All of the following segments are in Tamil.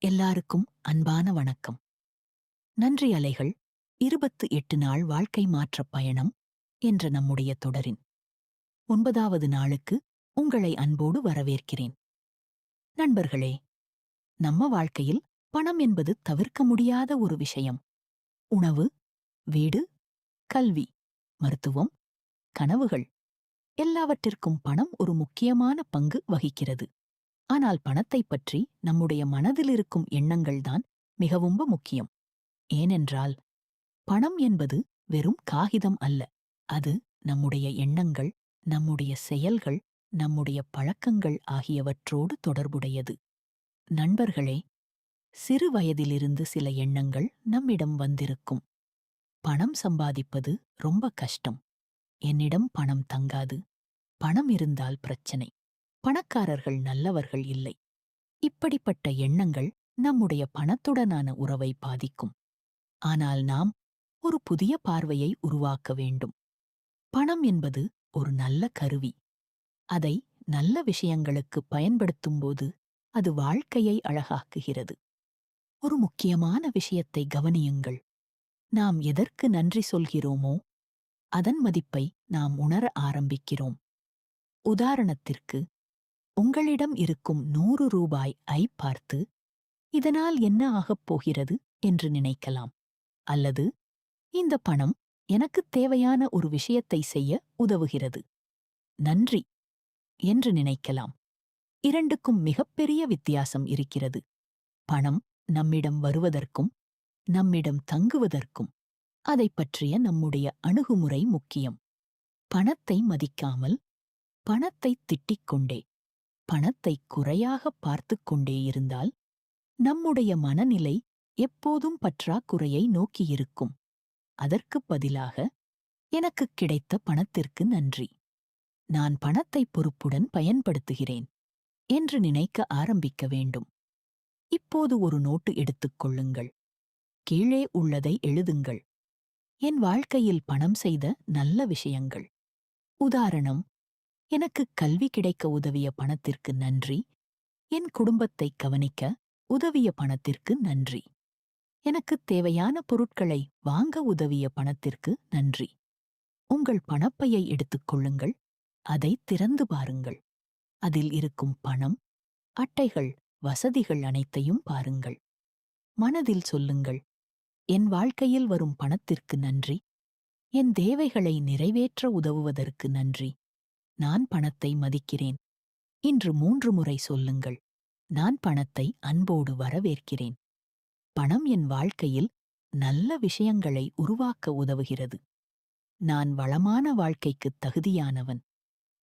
எல்லாருக்கும் அன்பான வணக்கம். நன்றி அலைகள் 28 நாள் வாழ்க்கை மாற்றப் பயணம் என்ற நம்முடைய தொடரின் 9வது நாளுக்கு உங்களை அன்போடு வரவேற்கிறேன். நண்பர்களே, நம்ம வாழ்க்கையில் பணம் என்பது தவிர்க்க முடியாத ஒரு விஷயம். உணவு, வீடு, கல்வி, மருத்துவம், கனவுகள் எல்லாவற்றிற்கும் பணம் ஒரு முக்கியமான பங்கு வகிக்கிறது. ஆனால் பணத்தைப் பற்றி நம்முடைய மனதில் இருக்கும் எண்ணங்கள்தான் மிகவும் முக்கியம். ஏனென்றால் பணம் என்பது வெறும் காகிதம் அல்ல. அது நம்முடைய எண்ணங்கள், நம்முடைய செயல்கள், நம்முடைய பழக்கங்கள் ஆகியவற்றோடு தொடர்புடையது. நண்பர்களே, சிறு வயதிலிருந்து சில எண்ணங்கள் நம்மிடம் வந்திருக்கும். பணம் சம்பாதிப்பது ரொம்ப கஷ்டம். என்னிடம் பணம் தங்காது. பணம் இருந்தால் பிரச்சனை. பணக்காரர்கள் நல்லவர்கள் இல்லை. இப்படிப்பட்ட எண்ணங்கள் நம்முடைய பணத்துடனான உறவை பாதிக்கும். ஆனால் நாம் ஒரு புதிய பார்வையை உருவாக்க வேண்டும். பணம் என்பது ஒரு நல்ல கருவி. அதை நல்ல விஷயங்களுக்கு பயன்படுத்தும்போது அது வாழ்க்கையை அழகாக்குகிறது. ஒரு முக்கியமான விஷயத்தை கவனியுங்கள். நாம் எதற்கு நன்றி சொல்கிறோமோ அதன் மதிப்பை நாம் உணர ஆரம்பிக்கிறோம். உதாரணத்திற்கு, உங்களிடம் இருக்கும் 100 ரூபாய் பார்த்து இதனால் என்ன ஆகப் போகிறது என்று நினைக்கலாம். அல்லது இந்த பணம் எனக்கு தேவையான ஒரு விஷயத்தை செய்ய உதவுகிறது, நன்றி என்று நினைக்கலாம். இரண்டுக்கும் மிகப்பெரிய வித்தியாசம் இருக்கிறது. பணம் நம்மிடம் வருவதற்கும் நம்மிடம் தங்குவதற்கும் அதைப் பற்றிய நம்முடைய அணுகுமுறை முக்கியம். பணத்தை மதிக்காமல், பணத்தை திட்டிக் கொண்டே, பணத்தை குறையாக பார்த்துக் கொண்டே இருந்தால் நம்முடைய மனநிலை எப்போதும் பற்றாக்குறையை நோக்கியிருக்கும். அதற்குப் பதிலாக, எனக்கு கிடைத்த பணத்திற்கு நன்றி, நான் பணத்தை பொறுப்புடன் பயன்படுத்துகிறேன் என்று நினைக்க ஆரம்பிக்க வேண்டும். இப்போது ஒரு நோட்டு எடுத்துக் கொள்ளுங்கள். கீழே உள்ளதை எழுதுங்கள். என் வாழ்க்கையில் பணம் செய்த நல்ல விஷயங்கள். உதாரணம், எனக்கு கல்வி கிடைக்க உதவிய பணத்திற்கு நன்றி. என் குடும்பத்தை கவனிக்க உதவிய பணத்திற்கு நன்றி. எனக்கு தேவையான பொருட்களை வாங்க உதவிய பணத்திற்கு நன்றி. உங்கள் பணப்பையை எடுத்துக் கொள்ளுங்கள். அதை திறந்து பாருங்கள். அதில் இருக்கும் பணம், அட்டைகள், வசதிகள் அனைத்தையும் பாருங்கள். மனதில் சொல்லுங்கள், என் வாழ்க்கையில் வரும் பணத்திற்கு நன்றி. என் தேவைகளை நிறைவேற்ற உதவுவதற்கு நன்றி. நான் பணத்தை மதிக்கிறேன். இன்று 3 முறை சொல்லுங்கள், நான் பணத்தை அன்போடு வரவேற்கிறேன். பணம் என் வாழ்க்கையில் நல்ல விஷயங்களை உருவாக்க உதவுகிறது. நான் வளமான வாழ்க்கைக்குத் தகுதியானவன்.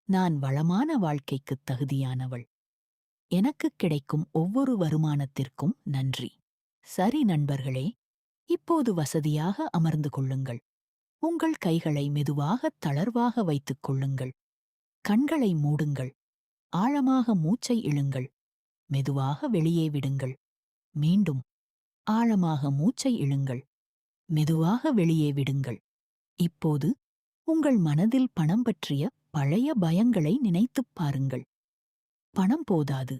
நான் வளமான வாழ்க்கைக்குத் தகுதியானவள். எனக்குக் கிடைக்கும் ஒவ்வொரு வருமானத்திற்கும் நன்றி. சரி நண்பர்களே, இப்போது வசதியாக அமர்ந்து கொள்ளுங்கள். உங்கள் கைகளை மெதுவாக தளர்வாக வைத்துக் கொள்ளுங்கள். கண்களை மூடுங்கள். ஆழமாக மூச்சை இழுங்கள். மெதுவாக வெளியே விடுங்கள். மீண்டும் ஆழமாக மூச்சை இழுங்கள். மெதுவாக வெளியே விடுங்கள். இப்போது உங்கள் மனதில் பணம் பற்றிய பழைய பயங்களை நினைத்துப் பாருங்கள். பணம் போதாது,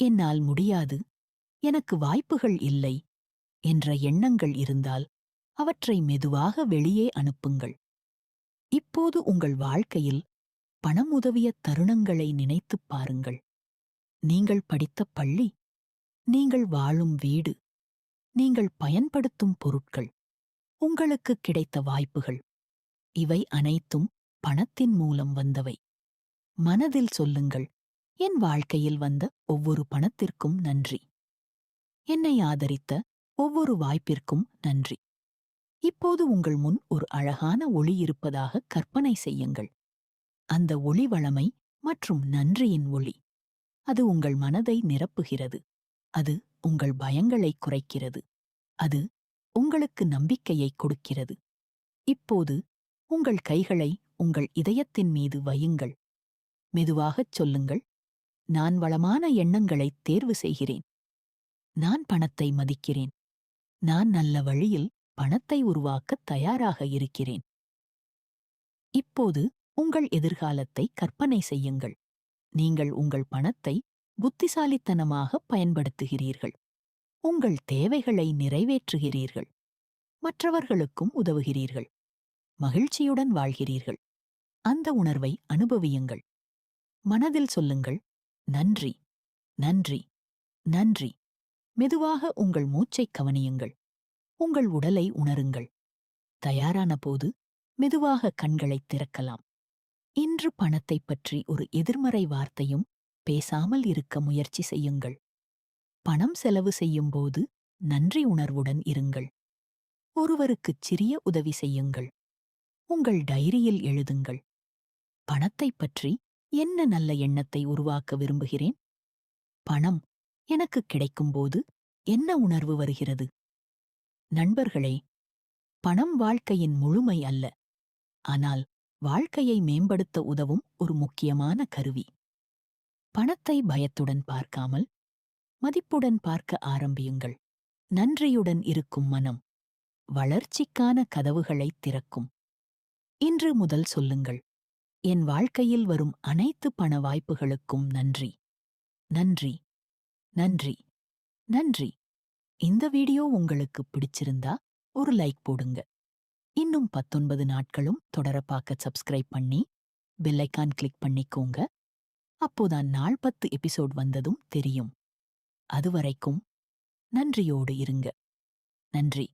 என்னால் முடியாது, எனக்கு வாய்ப்புகள் இல்லை என்ற எண்ணங்கள் இருந்தால் அவற்றை மெதுவாக வெளியே அனுப்புங்கள். இப்போது உங்கள் வாழ்க்கையில் பணம் உதவிய தருணங்களை நினைத்துப் பாருங்கள். நீங்கள் படித்த பள்ளி, நீங்கள் வாழும் வீடு, நீங்கள் பயன்படுத்தும் பொருட்கள், உங்களுக்கு கிடைத்த வாய்ப்புகள், இவை அனைத்தும் பணத்தின் மூலம் வந்தவை. மனதில் சொல்லுங்கள், என் வாழ்க்கையில் வந்த ஒவ்வொரு பணத்திற்கும் நன்றி. என்னை ஆதரித்த ஒவ்வொரு வாய்ப்பிற்கும் நன்றி. இப்போது உங்கள் முன் ஒரு அழகான ஒளி இருப்பதாக கற்பனை செய்யுங்கள். அந்த ஒளி வளமை மற்றும் நன்றியின் ஒளி. அது உங்கள் மனதை நிரப்புகிறது. அது உங்கள் பயங்களை குறைக்கிறது. அது உங்களுக்கு நம்பிக்கையை கொடுக்கிறது. இப்போது உங்கள் கைகளை உங்கள் இதயத்தின் மீது வையுங்கள். மெதுவாகச் சொல்லுங்கள், நான் வளமான எண்ணங்களைத் தேர்வு செய்கிறேன். நான் பணத்தை மதிக்கிறேன். நான் நல்ல வழியில் பணத்தை உருவாக்கத் தயாராக இருக்கிறேன். இப்போது உங்கள் எதிர்காலத்தை கற்பனை செய்யுங்கள். நீங்கள் உங்கள் பணத்தை புத்திசாலித்தனமாக பயன்படுத்துகிறீர்கள். உங்கள் தேவைகளை நிறைவேற்றுகிறீர்கள். மற்றவர்களுக்கும் உதவுகிறீர்கள். மகிழ்ச்சியுடன் வாழ்கிறீர்கள். அந்த உணர்வை அனுபவியுங்கள். மனதில் சொல்லுங்கள், நன்றி, நன்றி, நன்றி. மெதுவாக உங்கள் மூச்சைக் கவனியுங்கள். உங்கள் உடலை உணருங்கள். தயாரான போது மெதுவாக கண்களைத் திறக்கலாம். இன்று பணத்தைப் பற்றி ஒரு எதிர்மறை வார்த்தையும் பேசாமல் இருக்க முயற்சி செய்யுங்கள். பணம் செலவு செய்யும்போது நன்றி உணர்வுடன் இருங்கள். ஒருவருக்குச் சிறிய உதவி செய்யுங்கள். உங்கள் டைரியில் எழுதுங்கள். பணத்தைப் பற்றி என்ன நல்ல எண்ணத்தை உருவாக்க விரும்புகிறேன்? பணம் எனக்கு கிடைக்கும்போது என்ன உணர்வு வருகிறது? நண்பர்களே, பணம் வாழ்க்கையின் முழுமை அல்ல. ஆனால் வாழ்க்கையை மேம்படுத்த உதவும் ஒரு முக்கியமான கருவி. பணத்தை பயத்துடன் பார்க்காமல் மதிப்புடன் பார்க்க ஆரம்பியுங்கள். நன்றியுடன் இருக்கும் மனம் வளர்ச்சிக்கான கதவுகளைத் திறக்கும். இன்று முதல் சொல்லுங்கள், என் வாழ்க்கையில் வரும் அனைத்து பண வாய்ப்புகளுக்கும் நன்றி, நன்றி, நன்றி, நன்றி. இந்த வீடியோ உங்களுக்கு பிடிச்சிருந்தா ஒரு லைக் போடுங்க. இன்னும் 19 நாட்களும் தொடர பார்க்க சப்ஸ்கிரைப் பண்ணி பெல் ஐகான் கிளிக் பண்ணிக்கோங்க. அப்போதான் நாள் 10 எபிசோட் வந்ததும் தெரியும். அதுவரைக்கும் நன்றியோடு இருங்க. நன்றி.